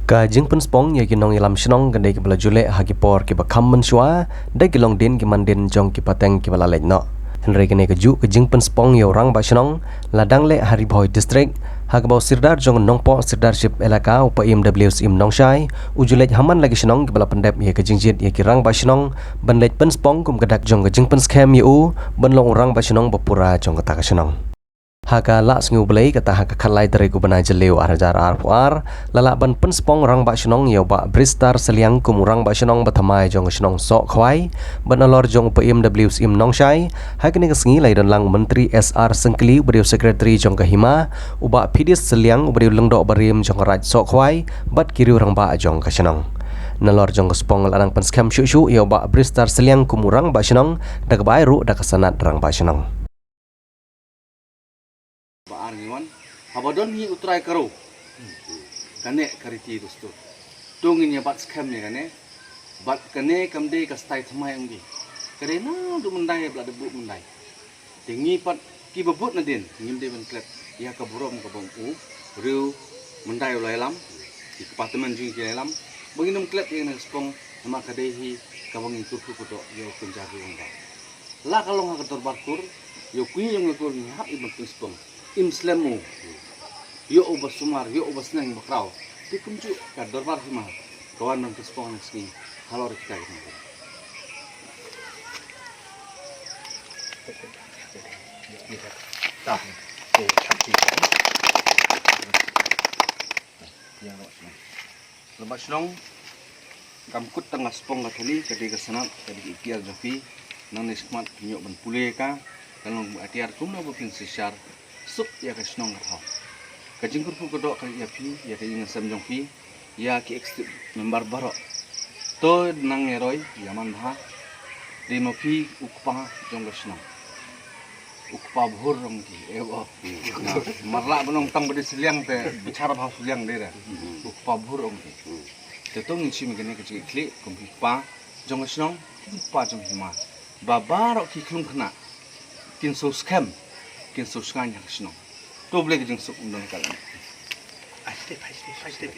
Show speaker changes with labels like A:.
A: Ka jing pun spong ya kinong ilam shnong gandai ki bala jule ha ki por ki bakam men shwa dai ki long din ki mandin jong ki pateng ki bala lek no henry kene ka ju ka jing pun spong ya orang ba shnong ladang le hari boy district ha ka bau sirdar jong nongpo sirdarship elaka upa imws im nongshai ujulej haman lagi shnong ki bala pendep ya ka jingjit ya ki rang ba shnong banlej pun spong kum gadak jong ka jing pun scam yu banlong orang ba shnong bapura jong ka ta ka shnong Haka lak sengu belai kata haka kalai dari gubernur jeleu arajar arpuar lalak ban penspong rang bak shenong yau bak bristar seliang kumurang bak shenong batamai jong shenong sok khwai ban alor jong PMW im nongshai haka ni kesengi lai dan lang menteri SR Sengkeli beriu sekretari jong kahima ubak pidis seliang beriu lengdok berim jong raj sok khwai bat kiri rang bak jong ka shenong nalor jong spong larang penskam syu yau bak bristar seliang kumurang bak shenong dak bai ru dak sanat rang bak shenong
B: Arniwan, habadon hi utrai karo, kane kariti dosto. Tungin ya bat scam ya kane, bat kane kamde kastai thamai anggi. Kare na du mendai blad debu mendai. Tingi pat ki bebut nadin, ngim de ben klet. Ya kaburom kabong riu mendai ulai lam, di departemen jing ki lam. Benginum klet yang nak spong nama kadehi kabong itu kudo yo penjaga ungga. La kalau ngak terbarkur, yo kui yang ngakur ni hak ibn spong. Imslemu, yo ubah sumar, yo ubah senang bakrau. Di kuncu kan dorbar semua. Kawan dan pespong sini, kalau kita ini. Dah, lepas nong, kamkut tengah spong katali, ketika senat, ketika ikiar jafi, nang nismat nyok benpule ka, kalau atiar kumna bupin sesar. Sup ya ka snong ka ka jingkur pu kodok ka ya pi ya ka inga sam jong pi ya ki ekstrem member baro to nang eroi ya man ha di mo pi ukpa jong ka snong ukpa bhur rong ki ebo marla bonong tang bade seliang te bicara bha seliang de ra ukpa bhur rong ki te to ngi chim gene ka chi kli kum pi pa jong ka snong pa jong hima babaro ki klum khna kin so scam kin suskan yang senang. Tu boleh kita jenguk undang kalam. Pasti.